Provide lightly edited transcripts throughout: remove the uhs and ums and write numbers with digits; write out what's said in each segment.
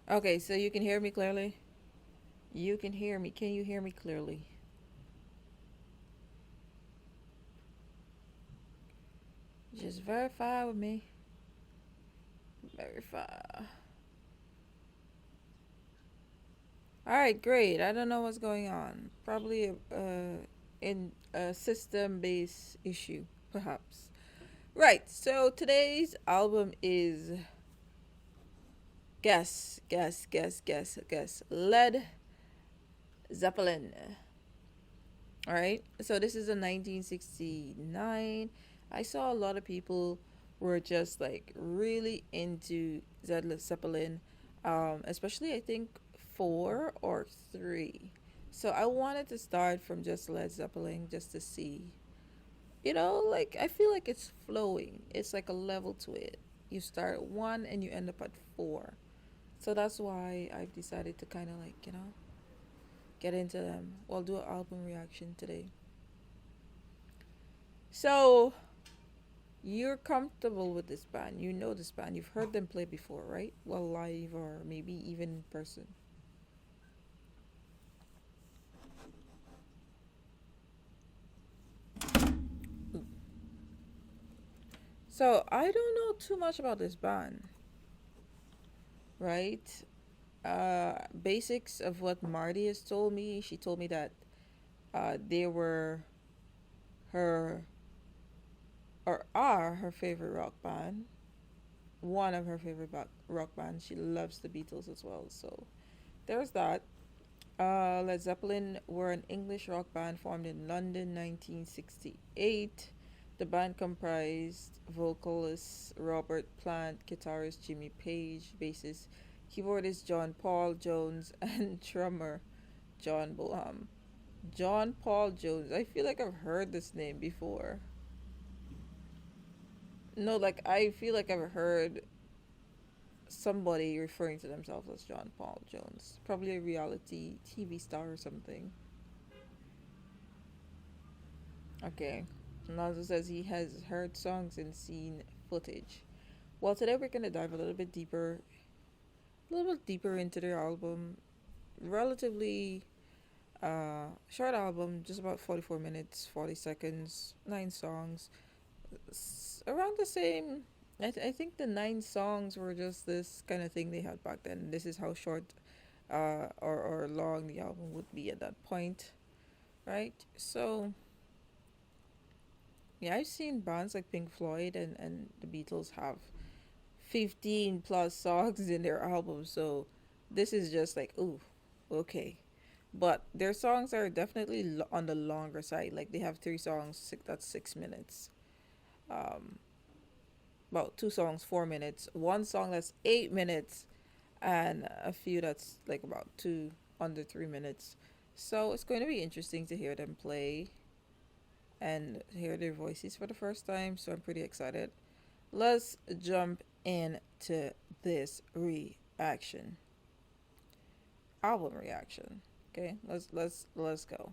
Okay, so you can hear me clearly? You can hear me. Can you hear me clearly? Just verify with me. Verify. Alright, great. I don't know what's going on. Probably in a system based issue, perhaps. Right, so today's album is guess. Led Zeppelin. Alright, so this is a 1969. I saw a lot of people were just like really into Led Zeppelin, especially I think four or three. So I wanted to start from just Led Zeppelin just to see. Like I feel like it's flowing. It's like a level to it. You start at one and you end up at four. So that's why I've decided to kind of like, get into them. We'll do an album reaction today. So you're comfortable with this band. You know this band. You've heard them play before, right? Well, live or maybe even in person. So I don't know too much about this band, right? Basics of what Marty has told me. She told me that they were her or are her favorite rock band. One of her favorite rock bands. She loves the Beatles as well. So there's that. Led Zeppelin were an English rock band formed in London 1968. The band comprised vocalist Robert Plant, guitarist Jimmy Page, bassist, keyboardist John Paul Jones, and drummer John Boham. John Paul Jones. I feel like I've heard this name before. No, like I feel like I've heard somebody referring to themselves as John Paul Jones. Probably a reality TV star or something. Okay. Nazo says he has heard songs and seen footage. Well, today we're gonna dive a little bit deeper into their album. Relatively short album, just about 44 minutes, 40 seconds, 9 songs. Around the same. I think the 9 songs were just this kind of thing they had back then. This is how short or long the album would be at that point, right? So yeah, I've seen bands like Pink Floyd and the Beatles have 15 plus songs in their album. So this is just like, ooh, okay. But their songs are definitely on the longer side. Like they have 3 songs, that's 6 minutes. Um, about 2 songs, 4 minutes. One song that's 8 minutes, and a few that's like about two under 3 minutes. So it's going to be interesting to hear them play and hear their voices for the first time. So I'm pretty excited. Let's jump into this reaction, album reaction. Okay, let's go.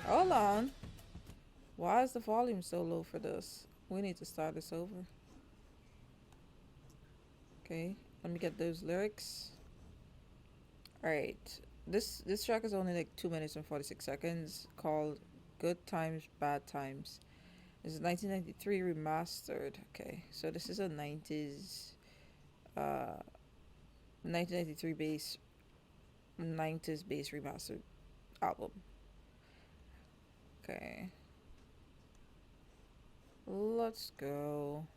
Hold on. Why is the volume so low for this? We need to start this over. Okay, let me get those lyrics. Alright. This track is only like 2 minutes and 46 seconds, called Good Times, Bad Times. This is 1993 remastered. Okay, so this is a uh 1993 bass 90s bass remastered album. Okay. Let's go.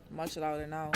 Much louder now.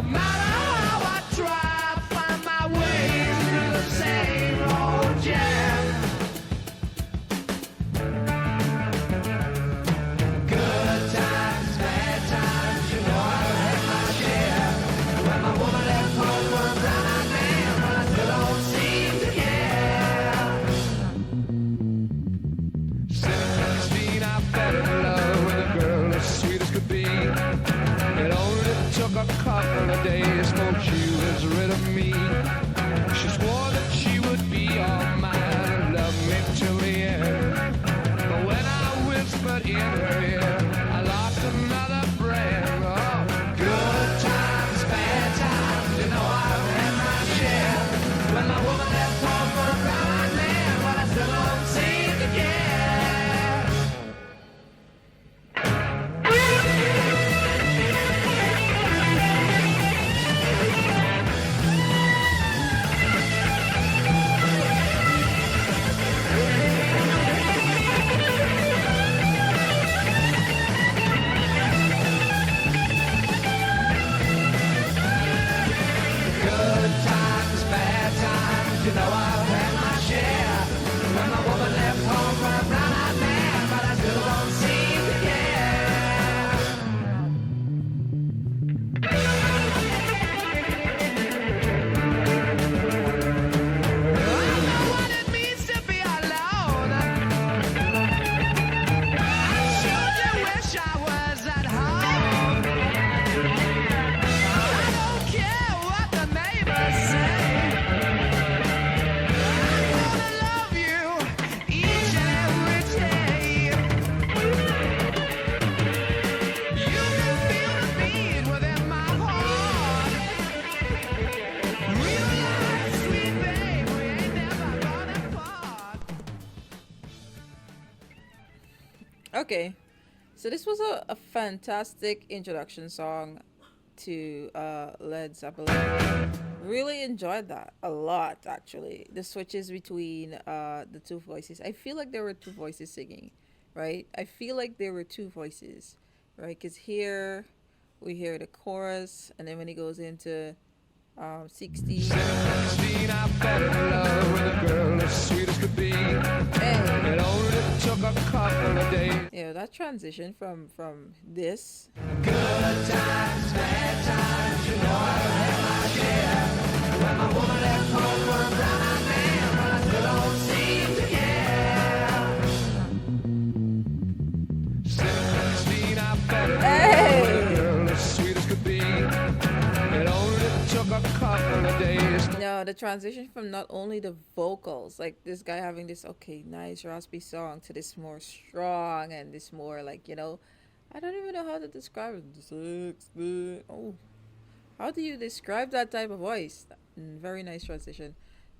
No matter how I try, I find my way through the same old jam. Good times, bad times, you know I've had my share. When my woman left home for a brown-eyed man, but I still don't seem to care. Since 16, I fell in love with a girl as sweet as could be. It only took a couple of days before she was rid of me. She swore that she would be all mine and love me till the end. But when I whispered in her ear, I lost another friend. Oh, good times, bad times, you know I've had my share. When my woman left home for a brown-eyed man, but I still don't seem to care. Good times, bad times, you know I've had my share. When my woman left home for a brown-eyed man, but I still don't seem to care. I know what it means to be alone. I sure do wish I was at home. I don't care what the neighbors say. I'm gonna love you each and every day. You can feel the beat within my heart. Real life, sweet babe, we ain't never gonna part. Okay, so this was a fantastic introduction song to Led Zeppelin. Really enjoyed that a lot, actually. The switches between the two voices. I feel like there were two voices singing, right? I feel like there were two voices, right? Because here we hear the chorus, and then when he goes into 16, 16, I fell in love with a girl as sweet as could be. hey, It only took a couple of days. that transition from this. Good times, bad times, you know I've had my share. When my woman left home for a brown-eyed man, but I still don't seem to care. 16, I fell in love with a girl as sweet as could be. It only took a couple of days. No, the transition from not only the vocals, like this guy having this nice raspy song, to this more strong and this more like, I don't even know how to describe it. Oh, how do you describe that type of voice? Very nice transition.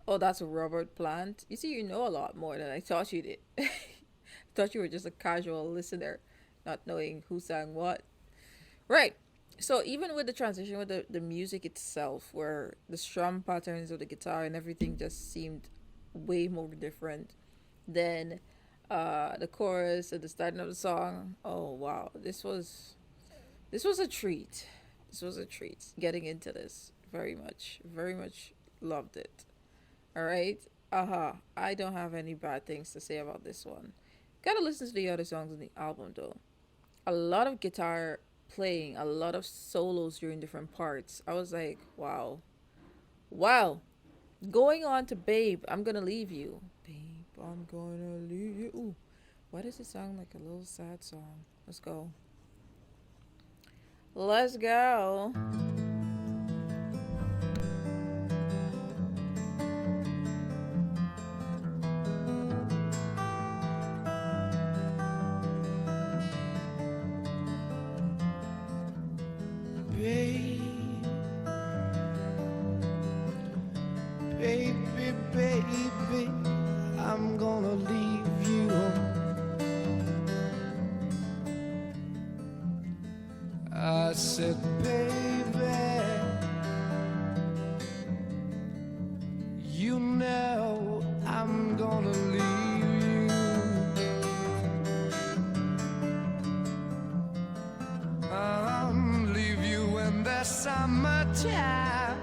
Oh, that's Robert Plant. You see, you know a lot more than I thought you did. I thought you were just a casual listener, not knowing who sang what. Right. So even with the transition with the music itself, where the strum patterns of the guitar and everything just seemed way more different than the chorus at the starting of the song. Oh wow, this was a treat. This was a treat. Getting into this very much loved it. All right. I don't have any bad things to say about this one. Gotta listen to the other songs on the album though. A lot of guitar playing, a lot of solos during different parts. I was like, wow. Going on to Babe, I'm Gonna Leave You. Babe, I'm gonna leave you. Ooh, why does it sound like a little sad song? Let's go. Let's go. Baby, baby, I'm gonna leave you. I said, baby, you know I'm gonna leave you. Leave you when there the summertime.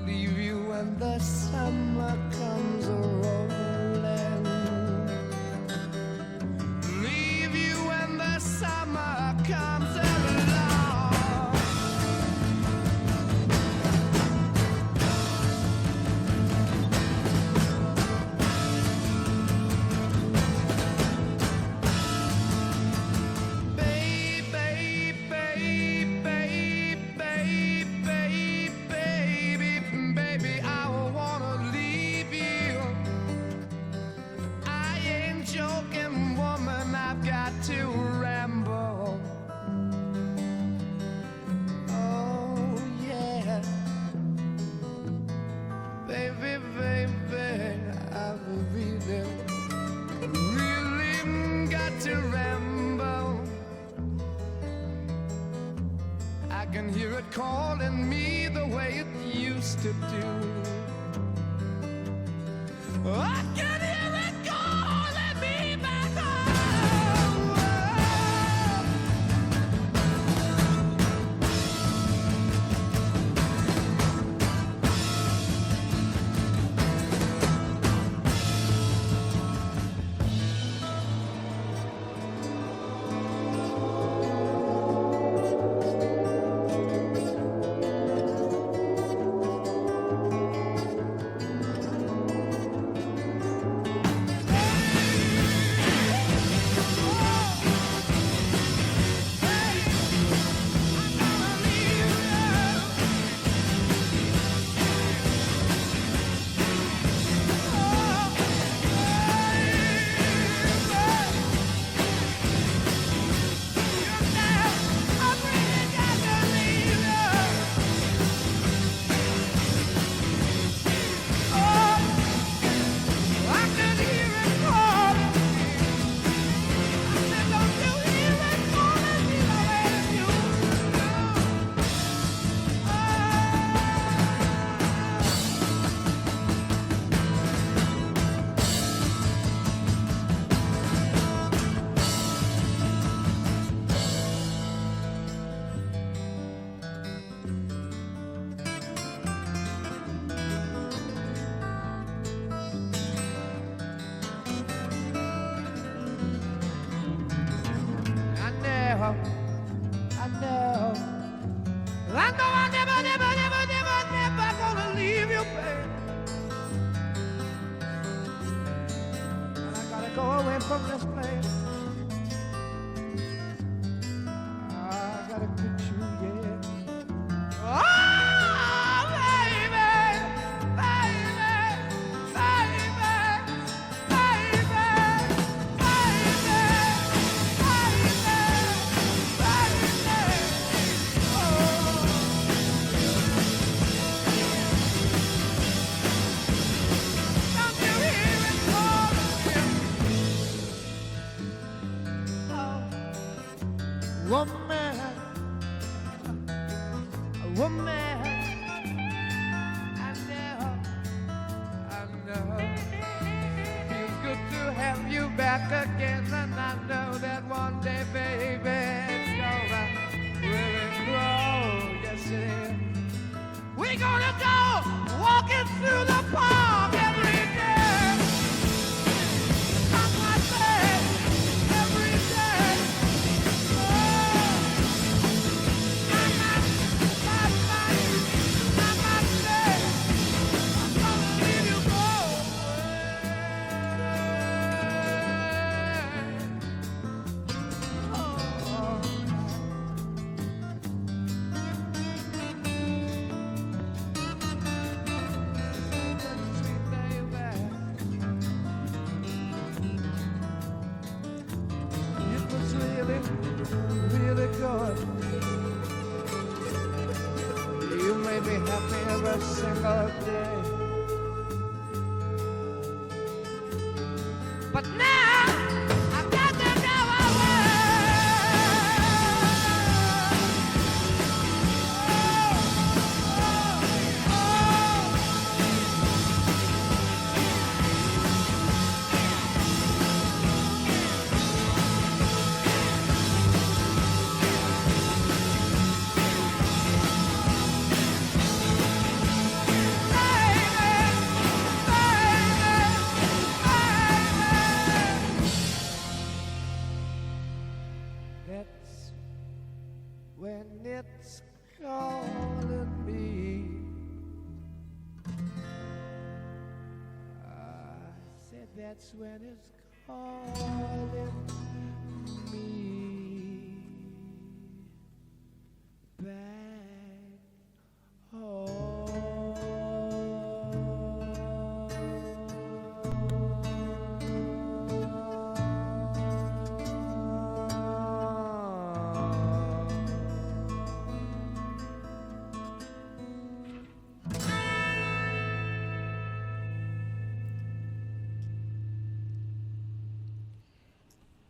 Leave you when the summer comes rolling. Leave you when the summer comes along. To ramble, oh yeah, baby, baby, I've really got to ramble. I can hear it calling me the way it used to do. I can hear it calling me back home. Never gonna leave you, babe. And I gotta go away from this place. I gotta get you, yeah. Oh, baby, baby, baby, baby, woman, woman, I know, feels good to have you back again, and I know that one day, baby, it's gonna really grow, yes it is. We're gonna go walking through the park every day. I say every day. Really good. You made me happy every single day. But now I've got to go it's calling me. I said that's when it's calling me back home.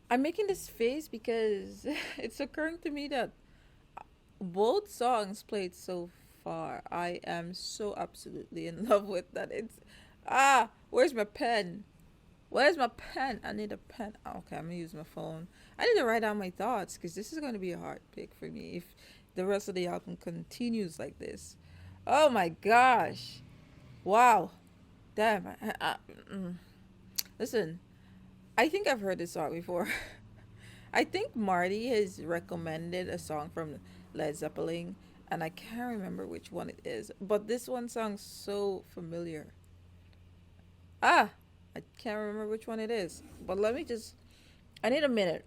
I'm making this face because it's occurring to me that both songs played so far. I am so absolutely in love with that. Where's my pen? Where's my pen? I need a pen. Okay, I'm gonna use my phone. I need to write down my thoughts because this is going to be a hard pick for me if the rest of the album continues like this. Oh my gosh. Wow. Damn. Listen, I think I've heard this song before. I think Marty has recommended a song from Led Zeppelin, and I can't remember which one it is, but this one sounds so familiar. Ah, I can't remember which one it is, but I need a minute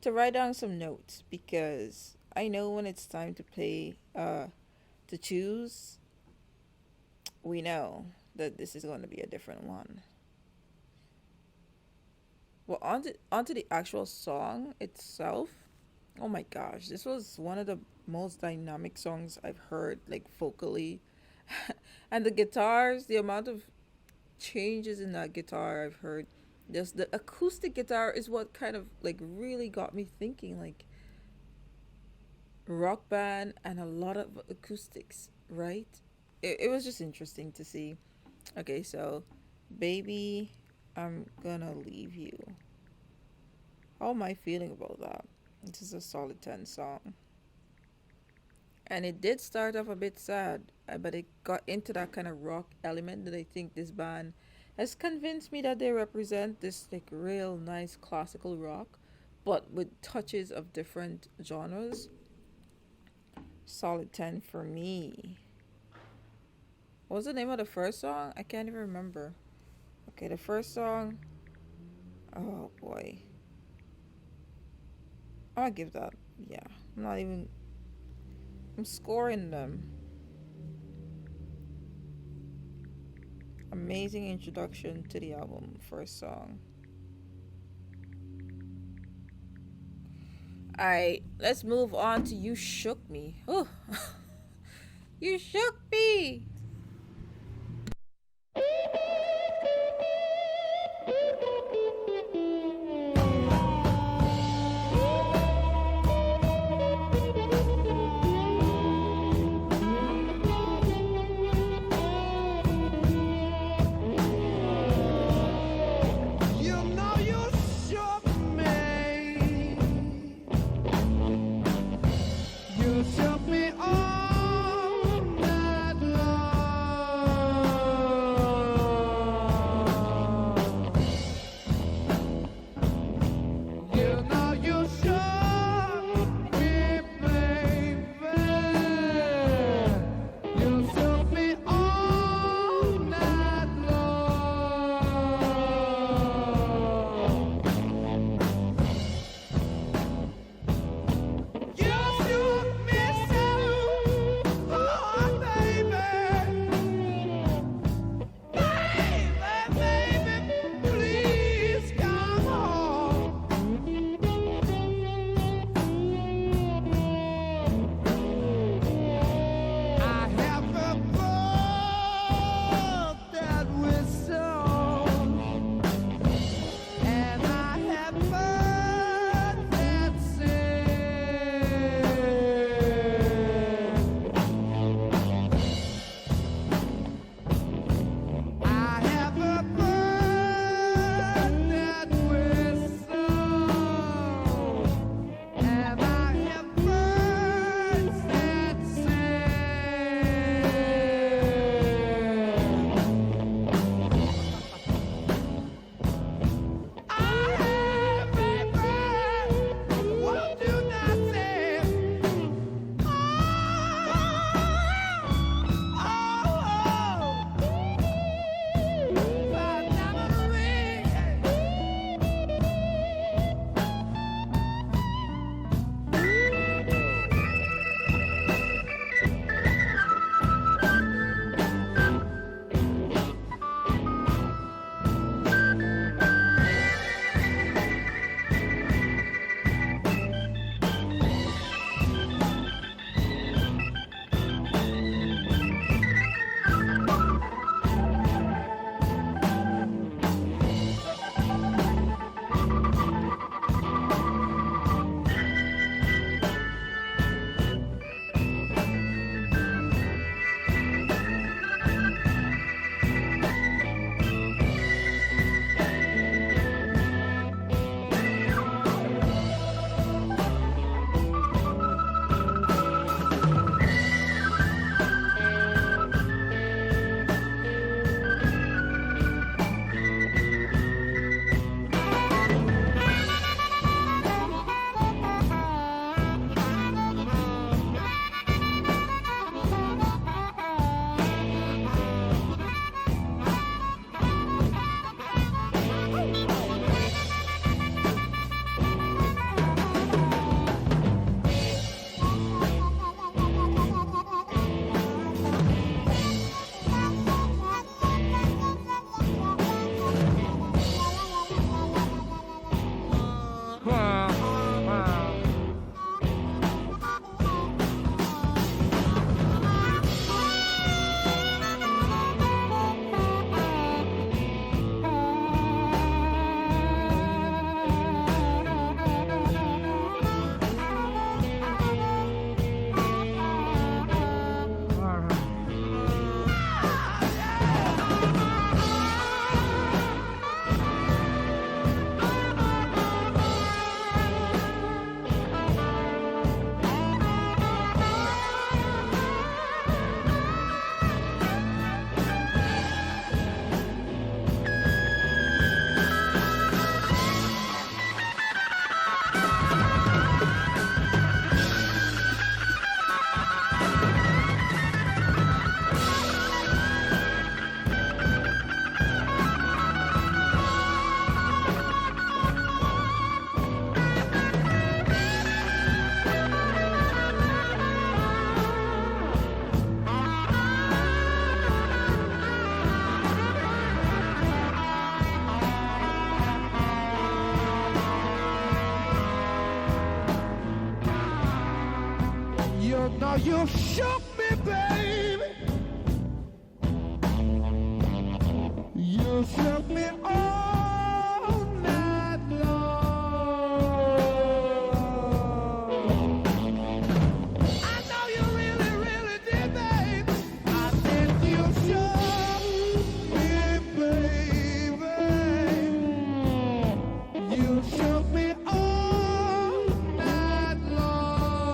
to write down some notes because I know when it's time to play, to choose, we know that this is going to be a different one. Well, onto the actual song itself. Oh my gosh, this was one of the most dynamic songs I've heard, like vocally, and the guitars, the amount of changes in that guitar I've heard. Just the acoustic guitar is what kind of like really got me thinking, like rock band and a lot of acoustics, right? It was just interesting to see. Okay, so baby, I'm gonna leave you. How am I feeling about that? This is a solid 10 song. And it did start off a bit sad, but it got into that kind of rock element that I think this band has convinced me that they represent this like real nice classical rock, but with touches of different genres. Solid 10 for me. What was the name of the first song? I can't even remember. Okay, the first song. Oh boy. I'll give that. Yeah. I'm not even. I'm scoring them. Amazing introduction to the album. First song. Alright, let's move on to You Shook Me. Oh, you shook me. You shook me all night long. Now you shook me, baby. You shook me all night long. I know you really, really did, babe. I said you shook me, baby. You shook me all night long.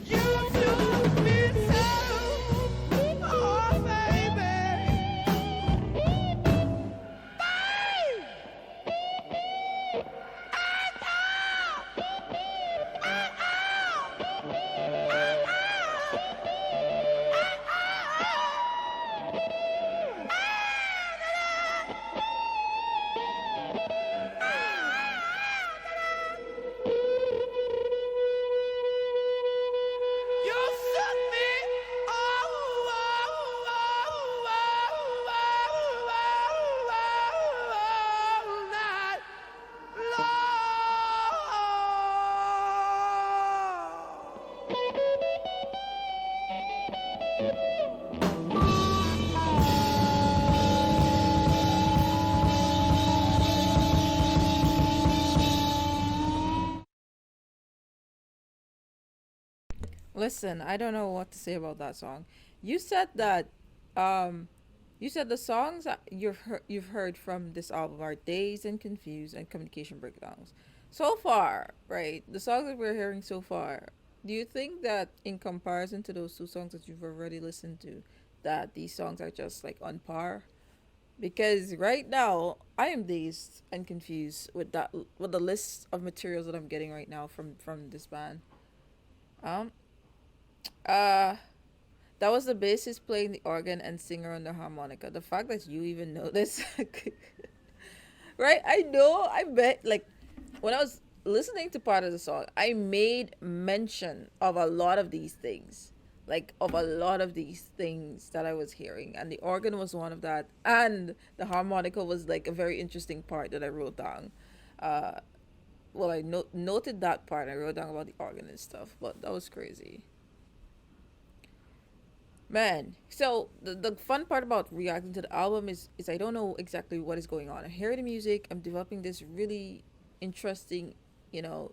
You shook me so, oh baby. You shook me all night Listen, I don't know what to say about that song. You said that um you said the songs that you've heard from this album are Dazed and Confused and Communication Breakdowns. So far, right? The songs that we're hearing so far, do you think that in comparison to those two songs that you've already listened to, that these songs are just like on par? Because right now I am dazed and confused with the list of materials that I'm getting right now from this band. Um uh that was the bassist playing the organ and singer on the harmonica. The fact that you even know this, right? I know. I bet. Like when I was listening to part of the song, I made mention of a lot of these things, like of a lot of these things that I was hearing, and the organ was one of that, and the harmonica was like a very interesting part that I wrote down. Uh, well, I noted that part. I wrote down about the organ and stuff, but that was crazy. Man, so the fun part about reacting to the album is I don't know exactly what is going on. I hear the music, I'm developing this really interesting, you know,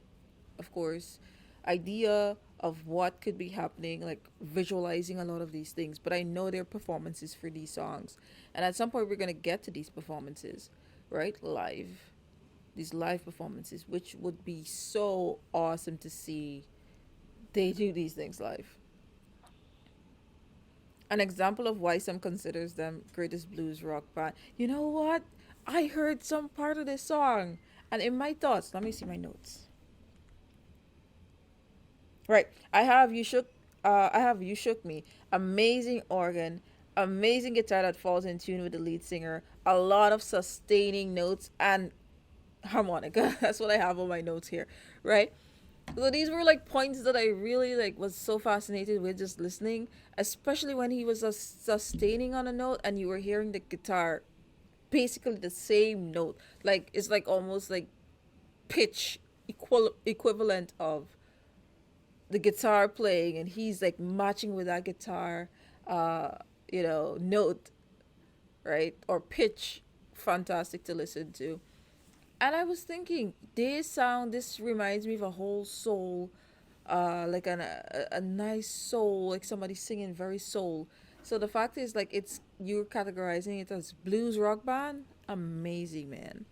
of course, idea of what could be happening, like visualizing a lot of these things, but I know their performances for these songs. And at some point we're gonna get to these performances, right? Live. These live performances, which would be so awesome to see they do these things live. An example of why some considers them greatest blues rock band. You know what? I heard some part of this song, and in my thoughts, let me see my notes. Right, I have you shook me. Amazing organ, amazing guitar that falls in tune with the lead singer. A lot of sustaining notes and harmonica. That's what I have on my notes here. Right. So these were like points that I really like was so fascinated with just listening, especially when he was sustaining on a note and you were hearing the guitar basically the same note. Like it's like almost like pitch equivalent of the guitar playing, and he's like matching with that guitar uh note, right, or pitch. Fantastic to listen to. And I was thinking, this reminds me of a whole soul, like a nice soul, like somebody singing very soul. So the fact is, like, it's you're categorizing it as blues rock band. Amazing, man,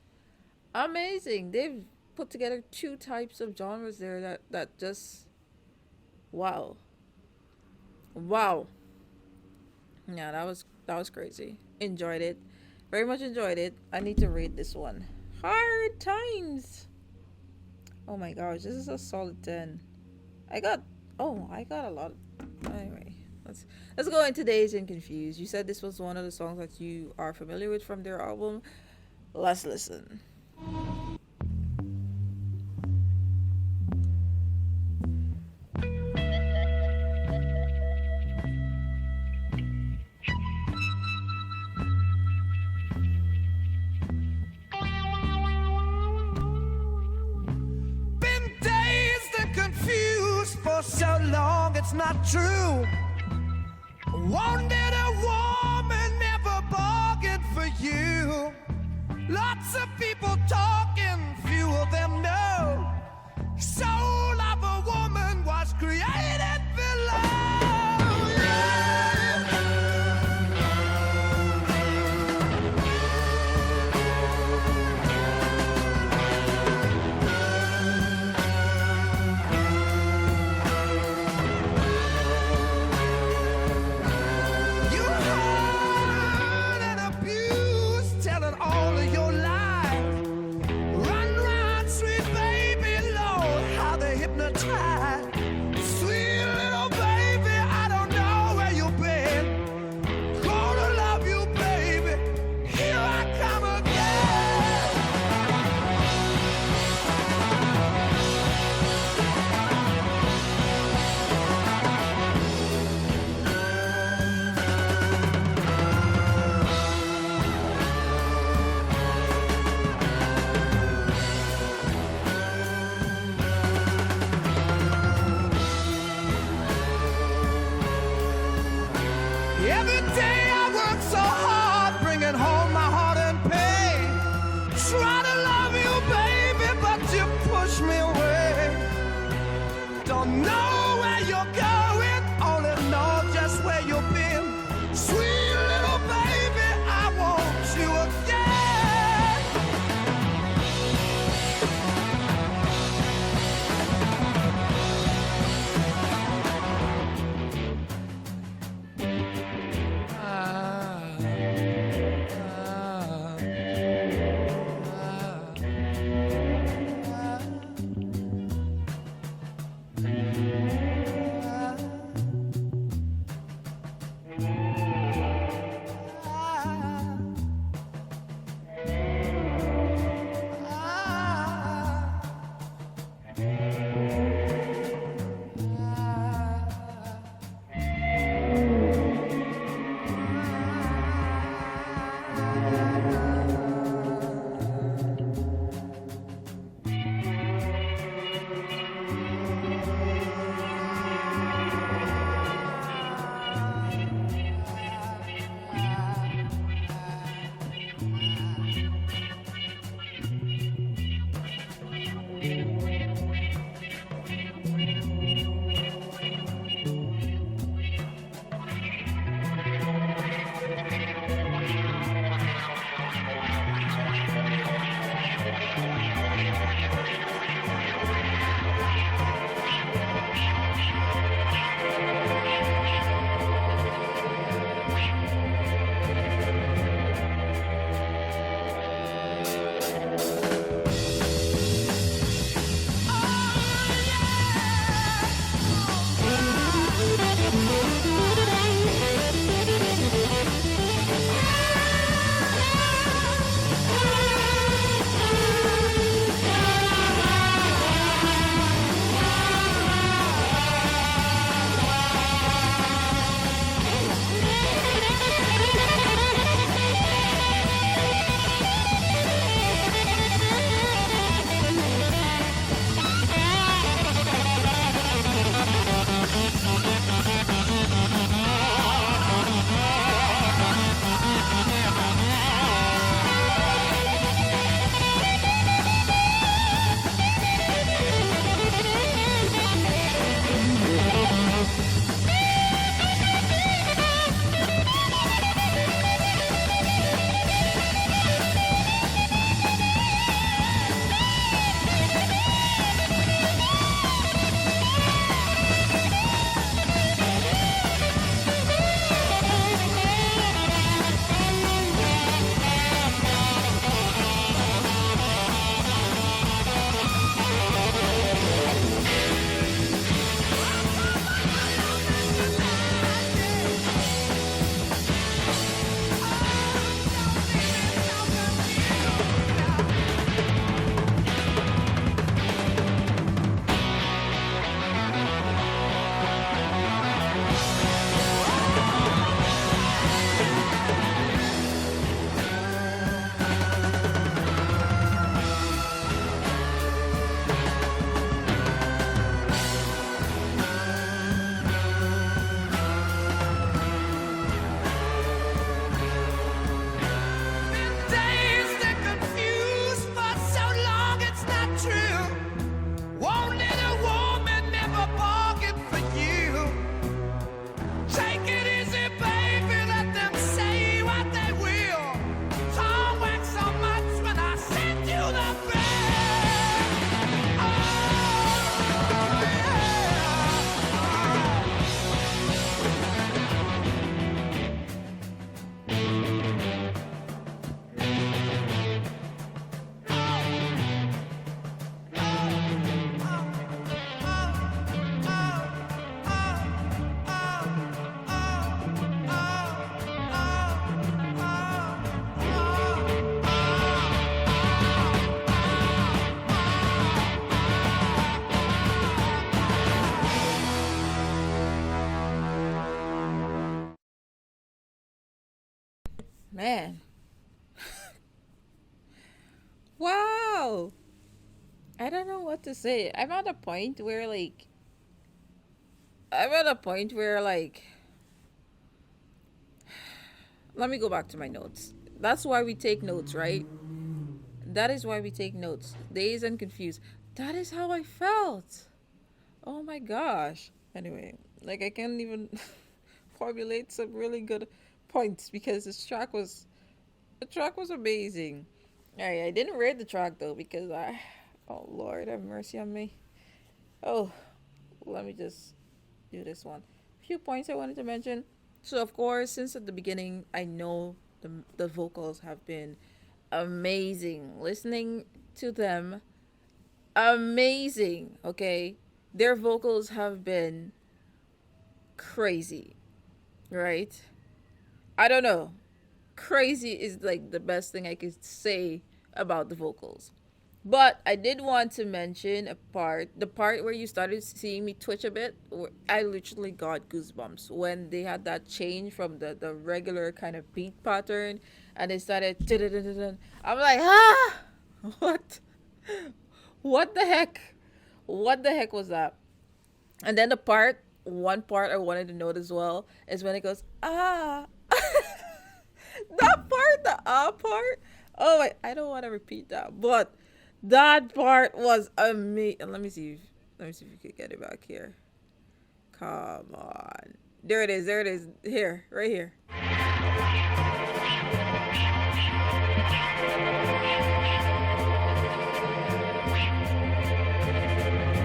amazing. They've put together two types of genres there that just wow, wow. Yeah, that was crazy. Enjoyed it, very much enjoyed it. I need to rate this one. Hard times. Oh my gosh, this is a solid 10. I got I got a lot. Anyway, let's go into Dazed and Confused. You said this was one of the songs that you are familiar with from their album. Let's listen. it's not true. Wanted a woman, never bargained for you. Lots of people talking, few of them know. Soul of a woman was created below. You hurt and abused, telling all of your lies. Run, run, sweet baby, Lord, how they hypnotize. Sweet little baby, I don't know where you've been. Gonna love you, baby. Here I come again. Man, wow. I don't know what to say. I'm at a point where like let me go back to my notes. That's why we take notes, right? That is why we take notes. Dazed and confused. That is how I felt. Oh my gosh. Anyway, like I can't even formulate some really good points because the track was amazing. I didn't rate the track though because I oh Lord have mercy on me. Oh, let me just do this one. A few points I wanted to mention. So of course, since at the beginning, I know the vocals have been amazing. Listening to them, amazing. Okay, their vocals have been crazy, right? I don't know. Crazy is like the best thing I could say about the vocals. But I did want to mention the part where you started seeing me twitch a bit. I literally got goosebumps when they had that change from the regular kind of beat pattern, and they started. I'm like, ah, what, what the heck, what the heck was that? And then one part I wanted to note as well is when it goes ah, that part, the ah part. Oh wait, I don't want to repeat that, but that part was amazing. Let me see if we could get it back here. Come on, there it is. There it is. Here, right here.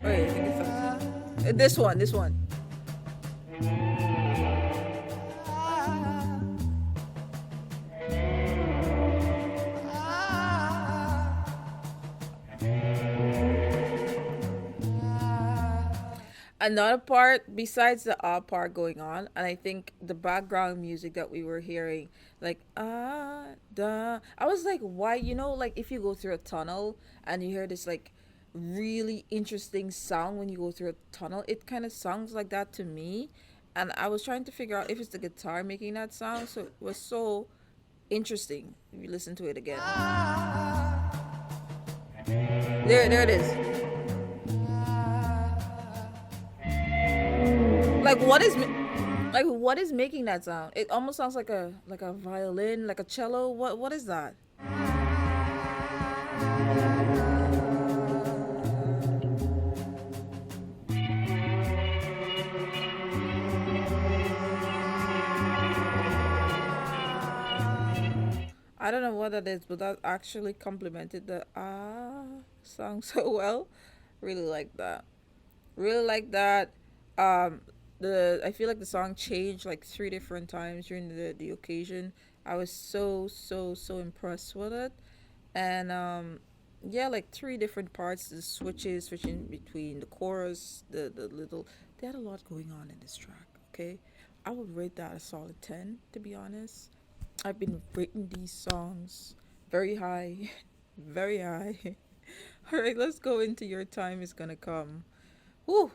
Wait, I think this one. This one. Another part besides the ah part going on, and I think the background music that we were hearing, like ah da, I was like, why? Like if you go through a tunnel and you hear this like really interesting sound when you go through a tunnel, it kind of sounds like that to me, and I was trying to figure out if it's the guitar making that sound. So it was so interesting if you listen to it again. There it is. Like what is making that sound? It almost sounds like a violin, like a cello. What is that? I don't know what that is, but that actually complemented the ah song so well. Really like that. Really like that. Um, the I feel like the song changed like three different times during the occasion. I was so impressed with it, and yeah, like three different parts. The switching between the chorus, the little. They had a lot going on in this track. Okay, I would rate that a solid 10. To be honest, I've been rating these songs very high, very high. All right, let's go into Your Time Is Gonna Come. Woo!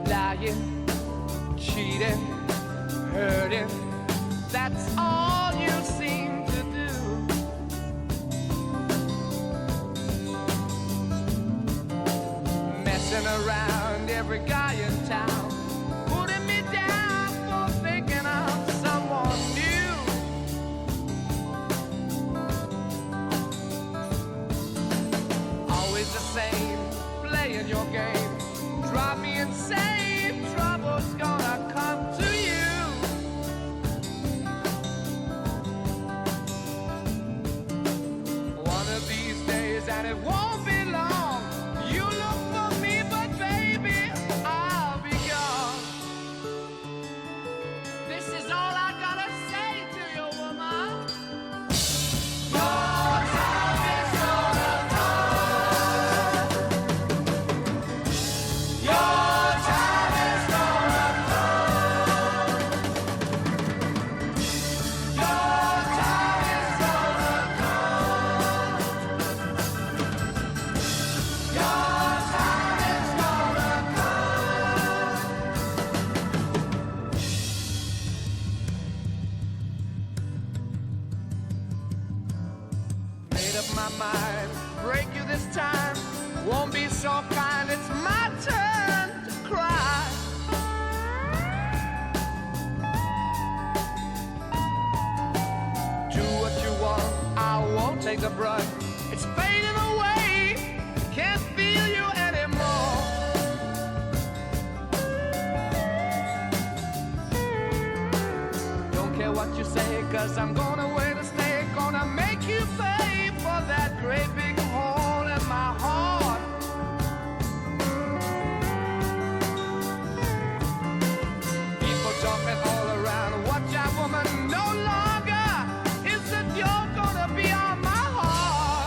Lying, cheating, hurting, running around every guy in town, putting me down for thinking I'm someone new. Always the same, playing your game, drive me insane, trouble's gonna come to you. One of these days, and it won't be long, you look for me, but baby, I'll be gone. This is all I gotta say to you, woman. Your time is gonna come. Your time is gonna come. Your time is gonna come. Your time is gonna come. Made up my mind, break you this time. Won't be so kind, it's my turn to cry. Do what you want, I won't take the brunt. It's fading away, can't feel you anymore. Don't care what you say, cause I'm gonna wait to stay. Gonna make you pay for that great big hole in my heart. People talking all around, watch out woman, no longer is it you're gonna be on my heart.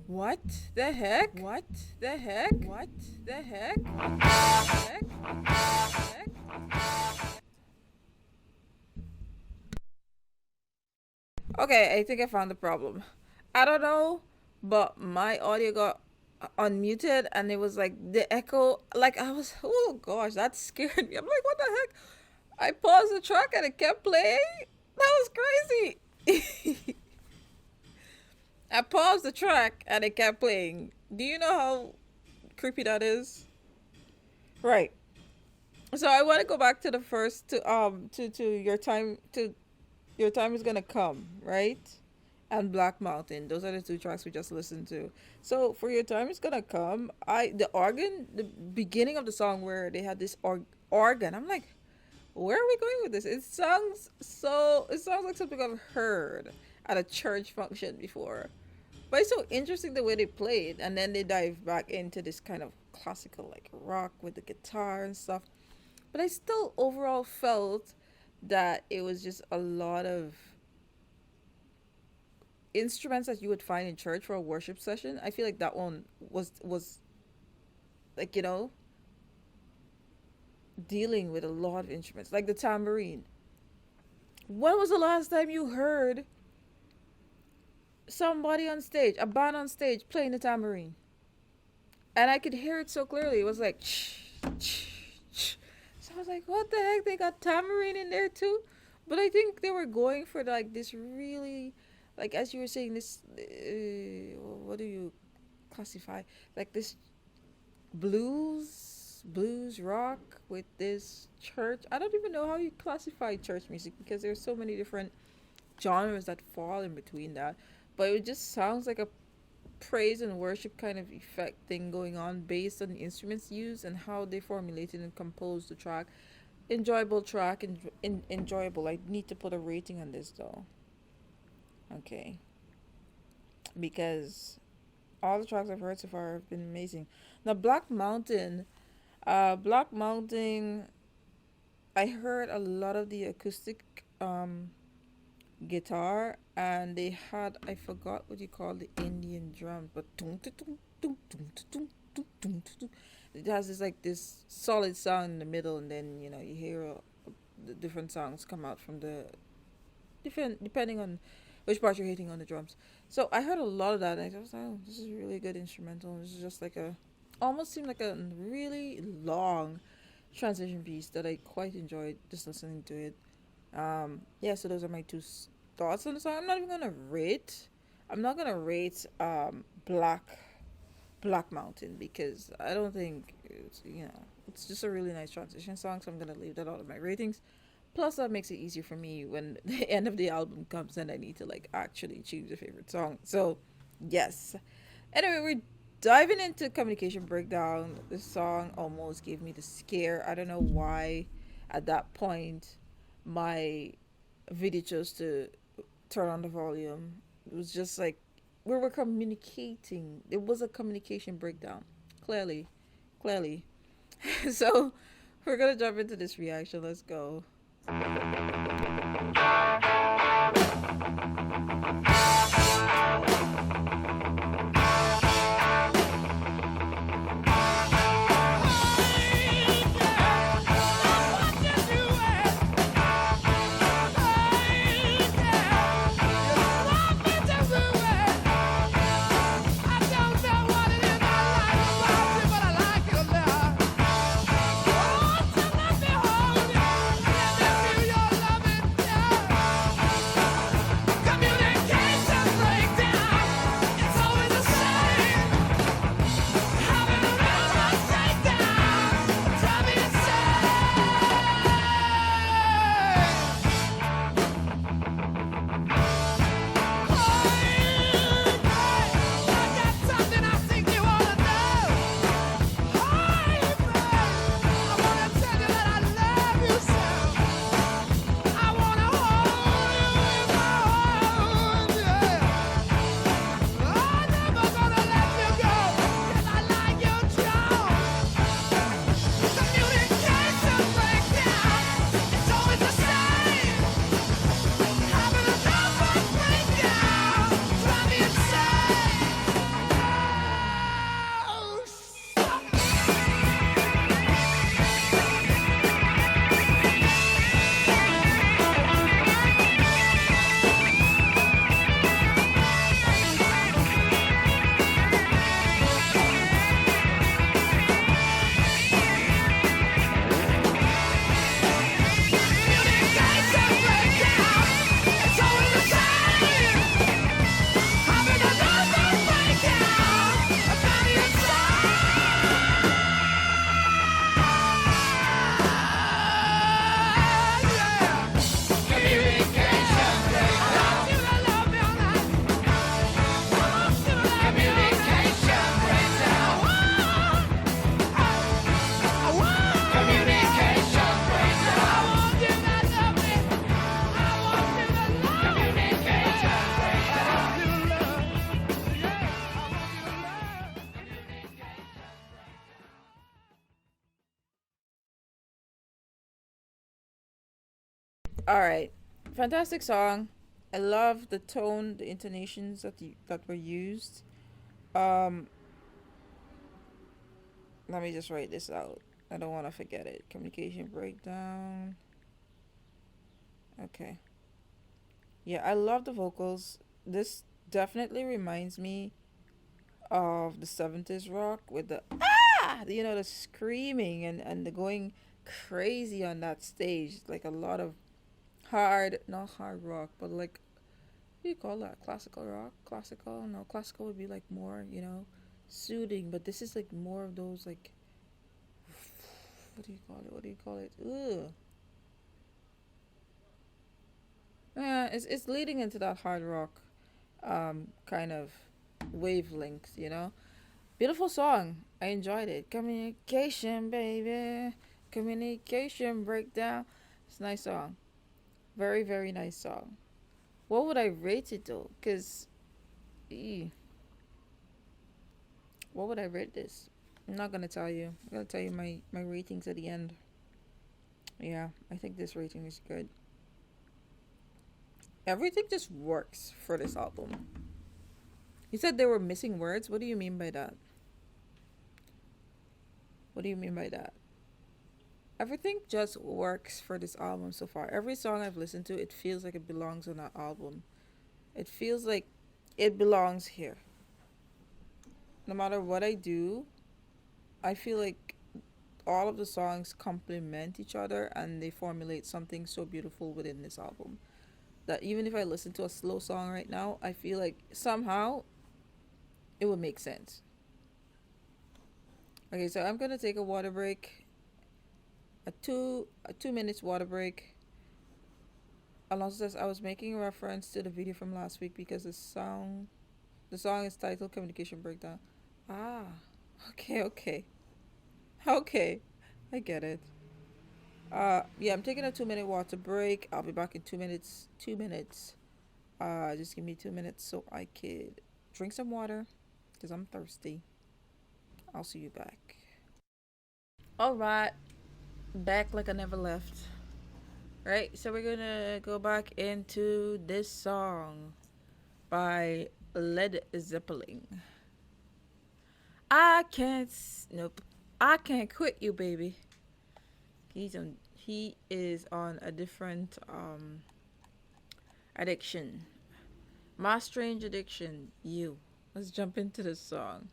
What the heck? What the heck? What the heck? Heck? Heck? Okay, I think I found the problem. I don't know, but my audio got unmuted and it was like the echo. Like I was, oh gosh, that scared me. I'm like, what the heck? I paused the track and it kept playing. That was crazy. I paused the track and it kept playing. Do you know how creepy that is? Right. So I want to go back to the first to your time is gonna come, right? And Black Mountain. Those are the two tracks we just listened to. So for your time is gonna come, the organ, the beginning of the song where they had this organ. I'm like, where are we going with this? It sounds like something I've heard at a church function before. But it's so interesting the way they play it, and then they dive back into this kind of classical like rock with the guitar and stuff. But I still overall felt that it was just a lot of instruments that you would find in church for a worship session. I feel like that one was like, dealing with a lot of instruments, like the tambourine. When was the last time you heard somebody on stage, a band on stage, playing the tambourine? And I could hear it so clearly. It was like, so I was like, what the heck? They got tambourine in there too? But I think they were going for like this really, like as you were saying, this, what do you classify? Like this blues rock with this church. I don't even know how you classify church music because there's so many different genres that fall in between that. But it just sounds like a praise and worship kind of effect thing going on based on the instruments used and how they formulated and composed the track. Enjoyable track and enjoyable. I need to put a rating on this though. Okay, because all the tracks I've heard so far have been amazing. Now Black Mountain, I heard a lot of the acoustic guitar, and they had, I forgot what you call the Indian drums, but it has this like this solid sound in the middle, and then you hear the different sounds come out from the different depending on which part you're hitting on the drums. So I heard a lot of that, and I was like, oh, this is a really good instrumental. This is just like a almost seemed like a really long transition piece that I quite enjoyed just listening to it. Yeah, so those are my two thoughts on the song. I'm not gonna rate Black Mountain because I don't think it's just a really nice transition song, so I'm gonna leave that out of my ratings. Plus, that makes it easier for me when the end of the album comes and I need to like actually choose a favorite song. So, yes. Anyway, we're diving into communication breakdown. This song almost gave me the scare. I don't know why. At that point, my video chose to turn on the volume. It was just like we were communicating. It was a communication breakdown. Clearly. So we're gonna jump into this reaction. Let's go. All right, fantastic song. I love the tone, the intonations that were used. Um, Let me just write this out. I don't want to forget it. Communication breakdown. Okay. Yeah, I love the vocals. This definitely reminds me of the 70s rock with the the screaming and the going crazy on that stage. Like a lot of hard, not hard rock, but like, what do you call that? Classical rock? Classical? No, classical would be like more, soothing, but this is like more of those like, what do you call it? What do you call it? Ugh. Yeah, it's leading into that hard rock kind of wavelength. Beautiful song. I enjoyed it. Communication, baby. Communication breakdown. It's a nice song. Very, very nice song. What would I rate it though? Because, what would I rate this? I'm not going to tell you. I'm going to tell you my ratings at the end. Yeah, I think this rating is good. Everything just works for this album. You said there were missing words. What do you mean by that? What do you mean by that? Everything just works for this album so far. Every song I've listened to, it feels like it belongs on that album. It feels like it belongs here. No matter what I do, I feel like all of the songs complement each other and they formulate something so beautiful within this album. That even if I listen to a slow song right now, I feel like somehow it would make sense. Okay, so I'm gonna take a water break, a 2 minutes water break. Alonso says I was making a reference to the video from last week because the song is titled "Communication Breakdown." Ah, okay, okay, I get it. Yeah, I'm taking a 2 minute water break. I'll be back in 2 minutes. 2 minutes. Just give me 2 minutes so I could drink some water because I'm thirsty. I'll see you back. All right, back like I never left. Right, so we're gonna go back into this song by Led Zeppelin. Nope. I can't quit you, baby. He is on a different addiction. My strange addiction, you. Let's jump into this song.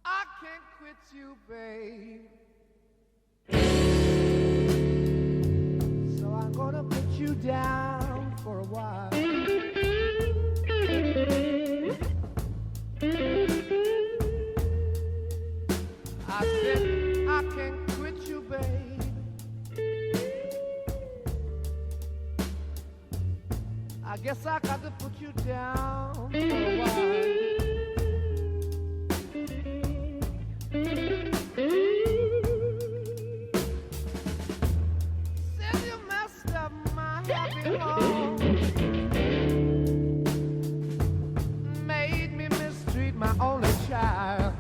I can't quit you, babe. So I'm gonna put you down for a while. I said I can't quit you, babe. I guess I got to put you down for a while. Said you messed up my happy home, made me mistreat my only child.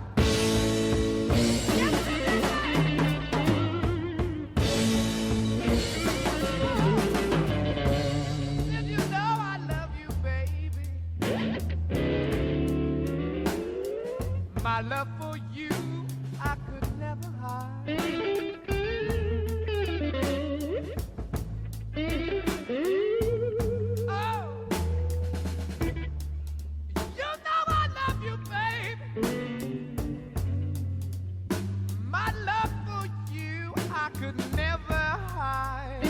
Said you know I love you, baby. My love for you I could never hide. Oh, you know I love you, baby. My love for you I could never hide.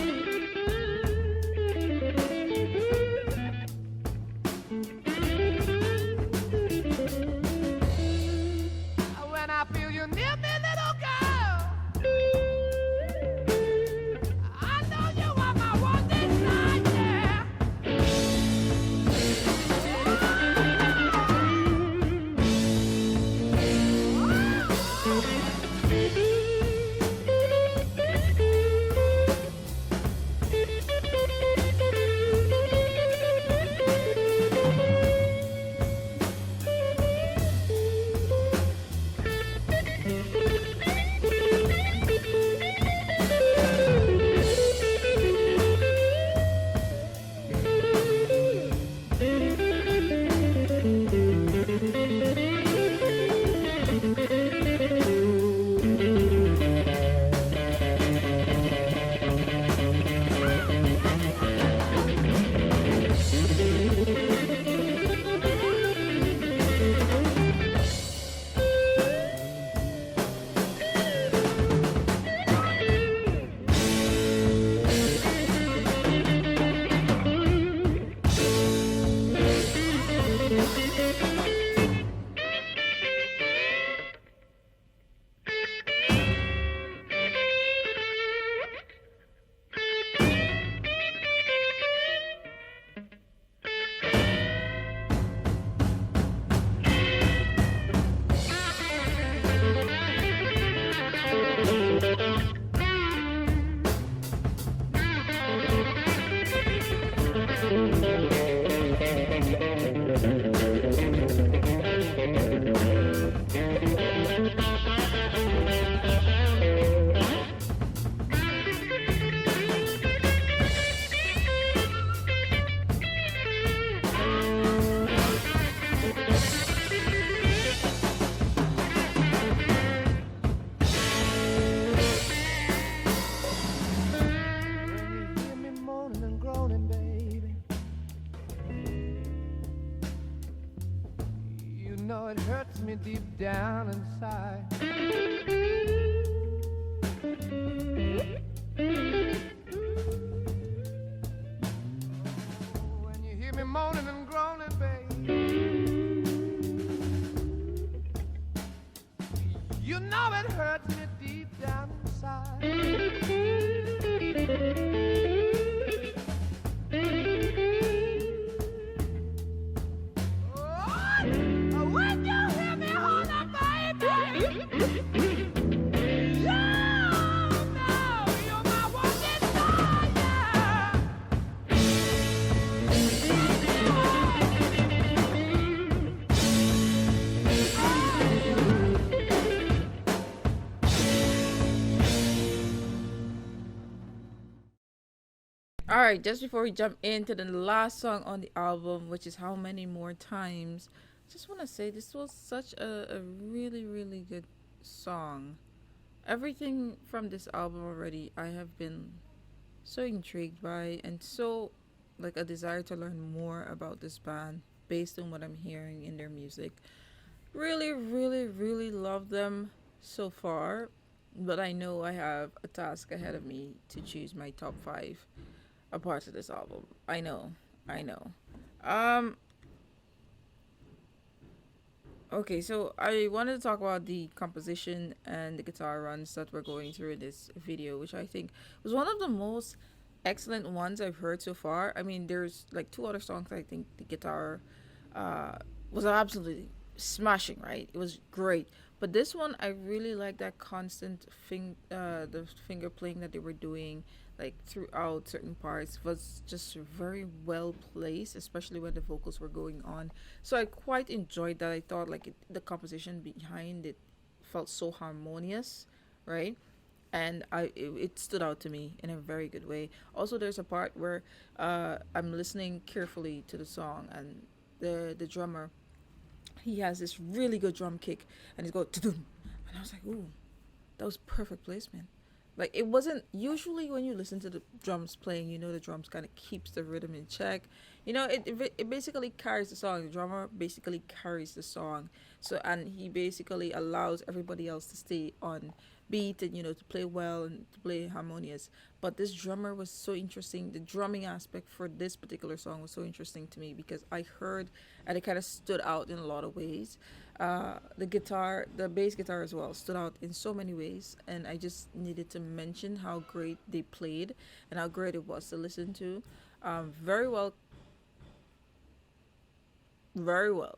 me deep down inside. When you hear me moaning and groaning, babe, you know it hurts me deep down inside. All right, just before we jump into the last song on the album, which is How Many More Times, just want to say this was such a really, really good song. Everything from this album already, I have been so intrigued by, and so like a desire to learn more about this band based on what I'm hearing in their music. Really, really, really love them so far, but I know I have a task ahead of me to choose my top five a part of this album. I know. I know. Um okay, so I wanted to talk about the composition and the guitar runs that we're going through in this video, which I think was one of the most excellent ones I've heard so far. I mean, there's like two other songs I think the guitar uh was absolutely smashing, right? It was great. But this one I really like that constant the finger playing that they were doing like throughout certain parts was just very well placed, especially when the vocals were going on. So I quite enjoyed that. I thought like the composition behind it felt so harmonious, right? And it stood out to me in a very good way. Also, there's a part where I'm listening carefully to the song, and the drummer, he has this really good drum kick, and he's going tudum, and I was like, ooh, that was perfect placement. Like, it wasn't usually when you listen to the drums playing, you know, the drums kind of keeps the rhythm in check. You know, it basically carries the song. The drummer basically carries the song. So, and he basically allows everybody else to stay on beat and, you know, to play well and to play harmonious. But this drummer was so interesting. The drumming aspect for this particular song was so interesting to me because I heard and it kind of stood out in a lot of ways. The guitar, the bass guitar as well, stood out in so many ways, and I just needed to mention how great they played and how great it was to listen to. Very well, very well.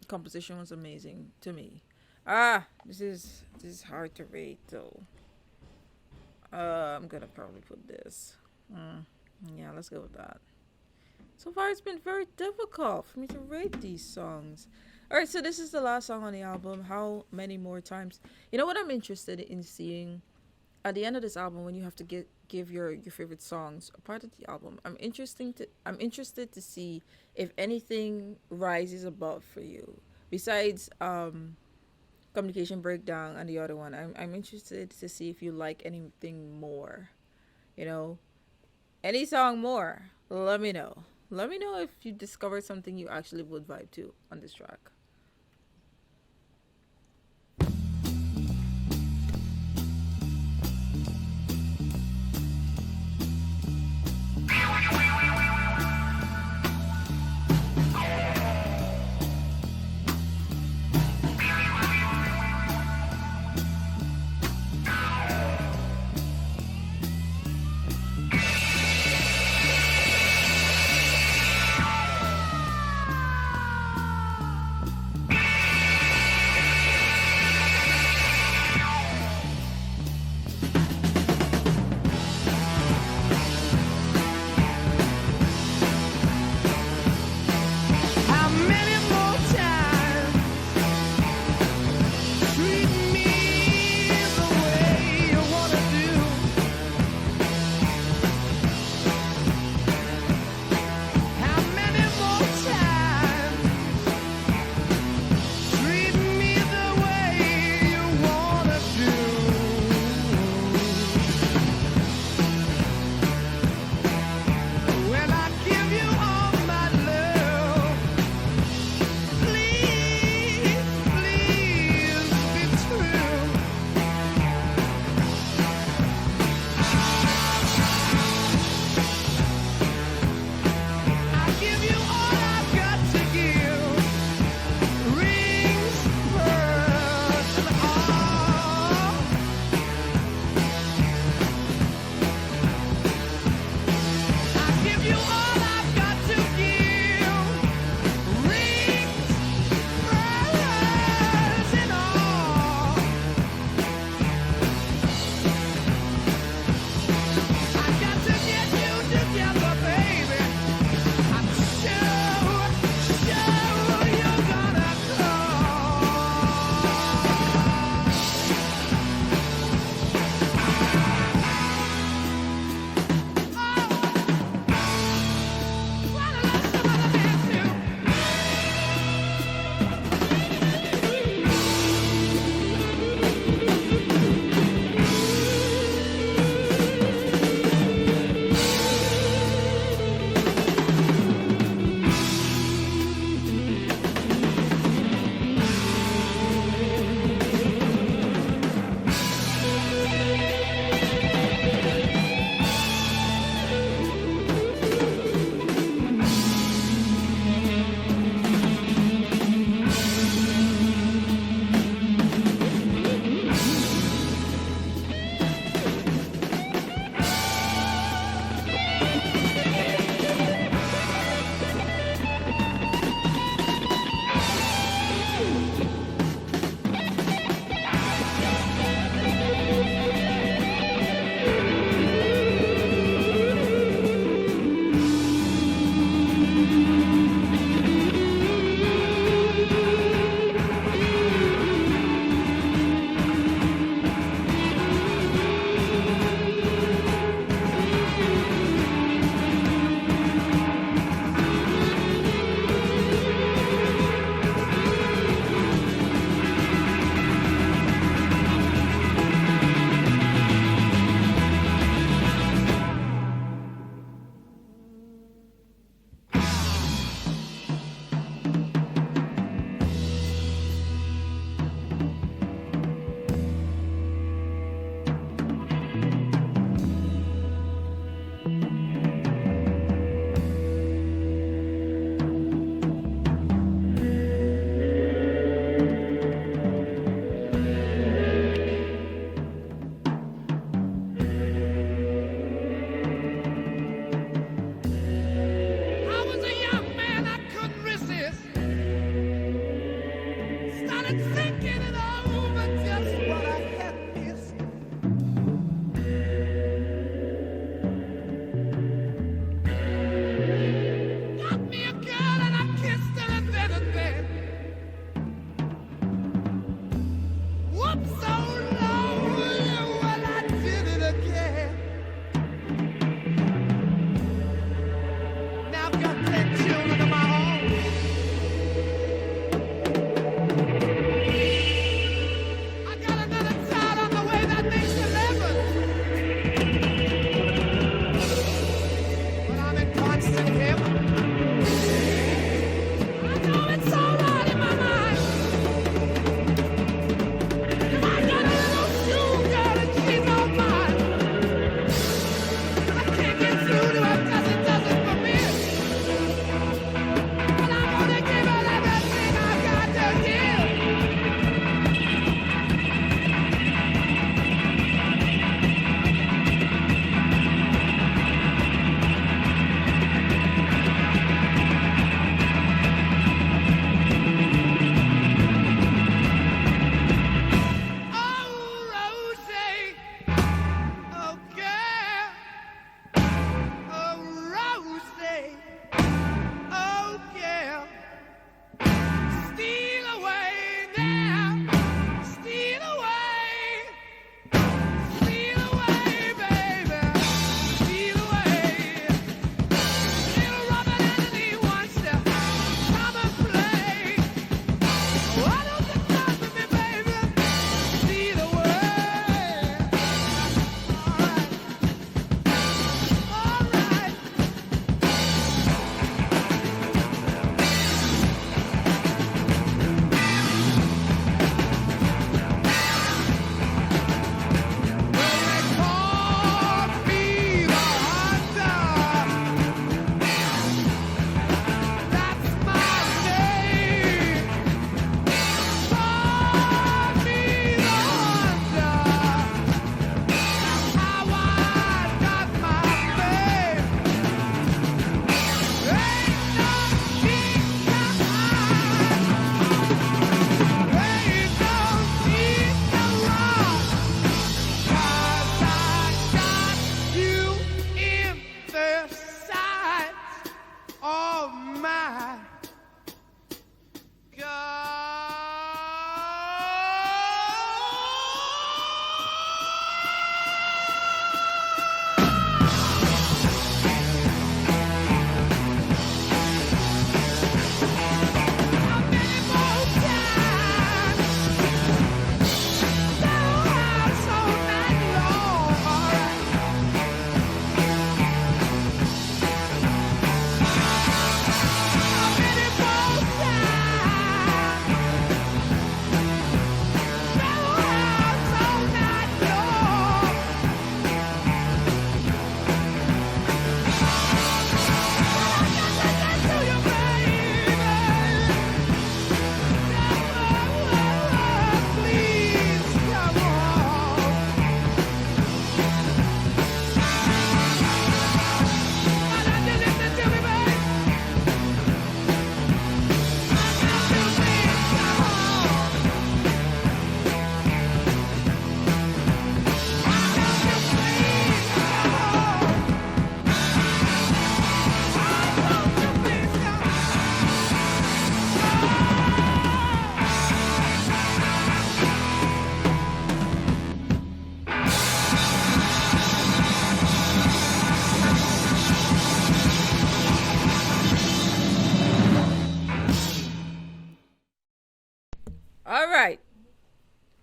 Composition was amazing to me. This is hard to rate though. I'm gonna probably put this. Yeah, let's go with that. So far, it's been very difficult for me to rate these songs. All right, so this is the last song on the album. How Many More Times? You know what I'm interested in seeing at the end of this album when you have to give your favorite songs a part of the album. I'm interested to see if anything rises above for you besides Communication Breakdown and the other one. I'm interested to see if you like anything more. You know, any song more. Let me know. Let me know if you discovered something you actually would vibe to on this track.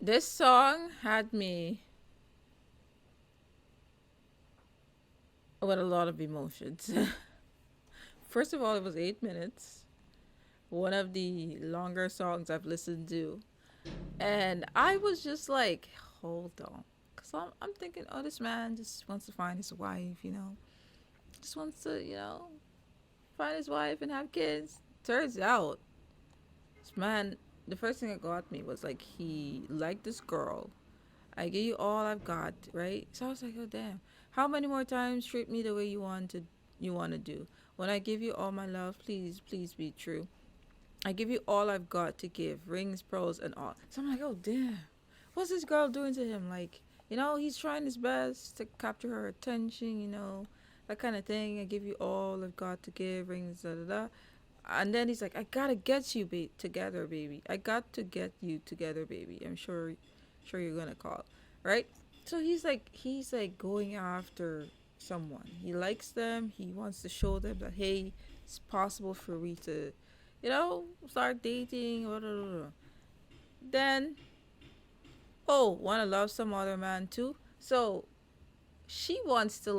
This song had me with a lot of emotions. First of all, it was 8 minutes. One of the longer songs I've listened to. And I was just like, hold on. Because I'm thinking, oh, this man just wants to find his wife, Just wants to, find his wife and have kids. Turns out, this man, the first thing that got me was like, he liked this girl. I give you all I've got, right? So I was like, oh, damn. How many more times treat me the way you want to do? When I give you all my love, please, please be true. I give you all I've got to give, rings, pearls, and all. So I'm like, oh, damn. What's this girl doing to him? Like, he's trying his best to capture her attention, that kind of thing. I give you all I've got to give, rings, da da da. And then he's like, I gotta get you together, baby. I got to get you together, baby. I'm sure you're gonna call, right? So he's like going after someone. He likes them. He wants to show them that, hey, it's possible for me to start dating. Blah, blah, blah. Then, oh, want to love some other man too. So she wants to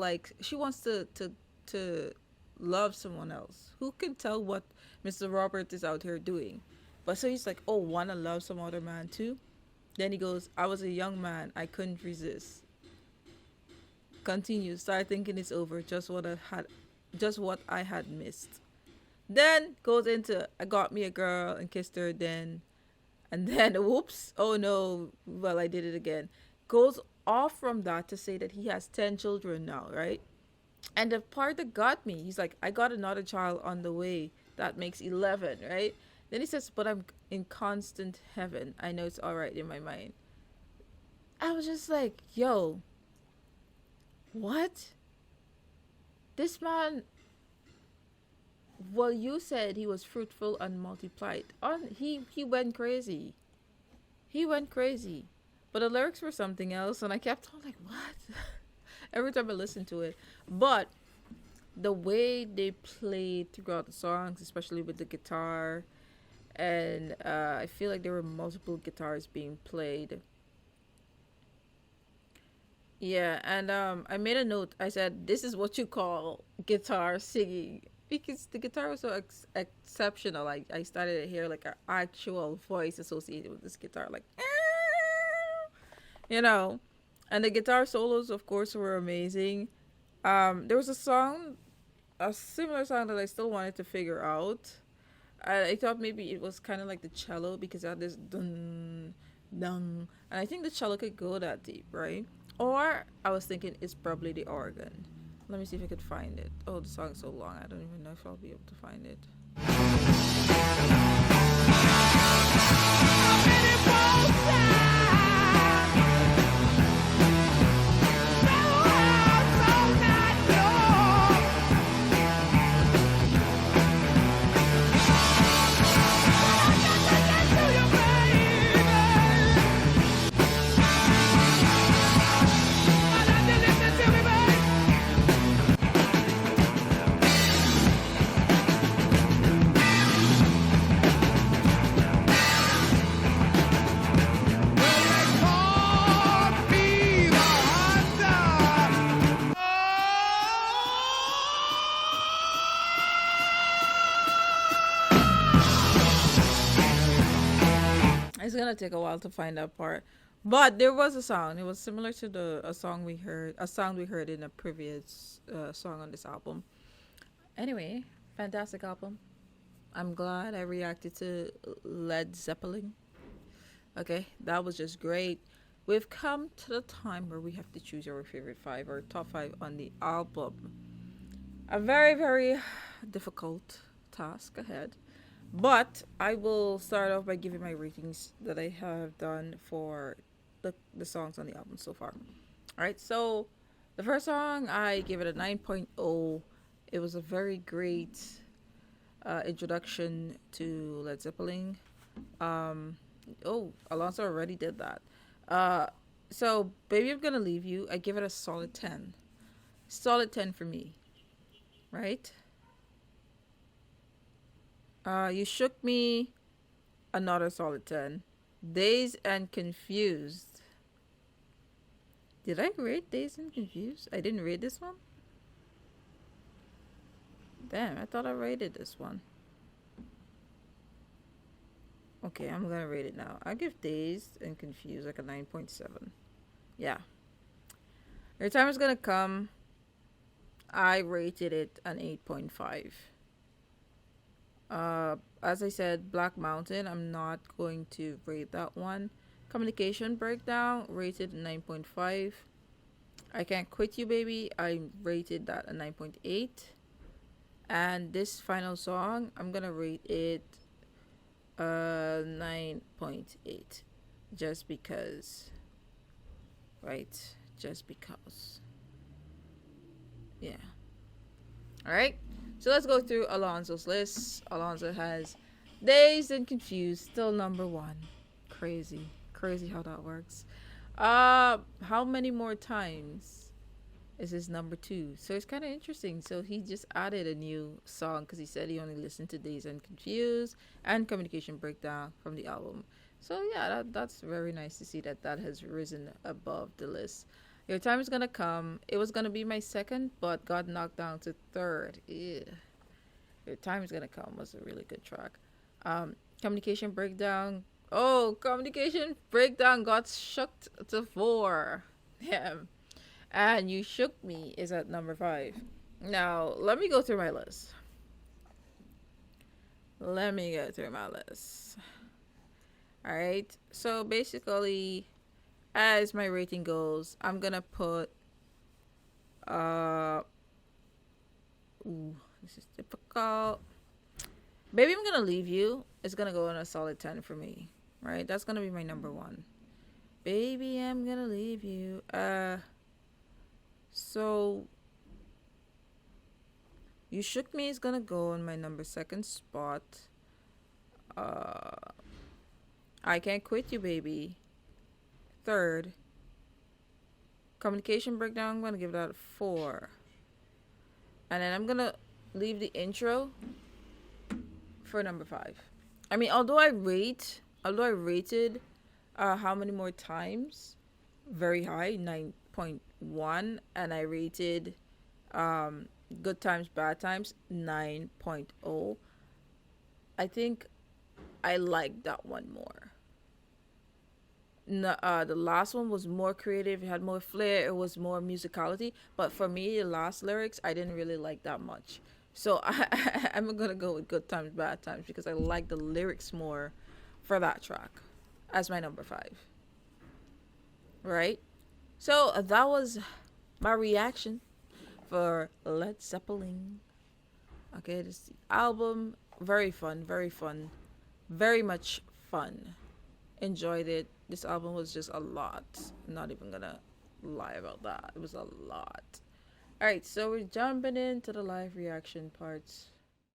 love someone else. Who can tell what Mr. Robert is out here doing? But so he's like, oh, want to love some other man too. Then he goes, I was a young man, I couldn't resist. Continue, start thinking it's over. Just what I had missed. Then goes into, I got me a girl and kissed her then. And then, whoops, oh no, well, I did it again. Goes off from that to say that he has 10 children now, right? And the part that got me, he's like, I got another child on the way. That makes 11, right? Then he says, but I'm in constant heaven. I know it's all right in my mind. I was just like, yo, what? This man, well, you said he was fruitful and multiplied. He went crazy. He went crazy. But the lyrics were something else, and I kept on like, what? Every time I listened to it. But the way they played throughout the songs, especially with the guitar, and I feel like there were multiple guitars being played. Yeah, and I made a note. I said, this is what you call guitar singing. Because the guitar was so exceptional. I started to hear like an actual voice associated with this guitar. Like, you know. And the guitar solos, of course, were amazing. There was a similar song that I still wanted to figure out. I thought maybe it was kind of like the cello because it had this dun, dun. And I think the cello could go that deep, right? Or I was thinking it's probably the organ. Let me see if I could find it. Oh, the song's so long. I don't even know if I'll be able to find it. It's gonna take a while to find that part, but there was a song. It was similar to a sound we heard in a previous song on this album. Anyway, fantastic album. I'm glad I reacted to Led Zeppelin. Okay, that was just great. We've come to the time where we have to choose our favorite five or top five on the album. A very, very difficult task ahead. But I will start off by giving my ratings that I have done for the songs on the album so far. Alright, so the first song, I gave it a 9.0. It was a very great introduction to Led Zeppelin. Alonso already did that. So, Baby I'm Gonna Leave You, I give it a solid 10. Solid 10 for me. Right? You Shook Me, another solid 10. Dazed and Confused. Did I rate Dazed and Confused? I didn't rate this one? Damn, I thought I rated this one. Okay, I'm gonna rate it now. I give Dazed and Confused like a 9.7. Yeah. Your time is gonna come. I rated it an 8.5. As I said, Black Mountain, I'm not going to rate that one. Communication Breakdown, rated 9.5. I Can't Quit You Baby, I rated that a 9.8. And this final song, I'm gonna rate it 9.8. Just because. Right? Just because. Yeah. Alright. So let's go through Alonso's list. Alonso has Dazed and Confused, still number one. Crazy. Crazy how that works. How many more times is his number two? So it's kind of interesting. So he just added a new song because he said he only listened to Dazed and Confused and Communication Breakdown from the album. So yeah, that's very nice to see that has risen above the list. Your Time Is Gonna Come. It was gonna be my second, but got knocked down to third. Ew. Your Time Is Gonna Come was a really good track. Communication Breakdown. Oh, Communication Breakdown got shooked to 4. Yeah. And You Shook Me is at number 5. Now, let me go through my list. Alright. So basically, as my rating goes, I'm gonna put this is difficult. Baby, I'm Gonna Leave You is gonna go on a solid 10 for me. Right? That's gonna be my number 1. Baby, I'm Gonna Leave You. So You Shook Me is gonna go on my number 2nd spot. I Can't Quit You Baby, 3rd. Communication Breakdown, I'm gonna give that a 4. And then I'm gonna leave the intro for number 5. I mean, although I rated How Many More Times very high, 9.1, and I rated Good Times Bad Times 9.0. I think I like that one more. The last one was more creative. It had more flair. It was more musicality. But for me, the last lyrics, I didn't really like that much. So I'm going to go with Good Times, Bad Times because I like the lyrics more for that track as my number 5. Right? So that was my reaction for Led Zeppelin. Okay, this album, very fun, very much fun. Enjoyed it. This album was just a lot. I'm not even gonna lie about that. It was a lot. Alright, so we're jumping into the live reaction parts.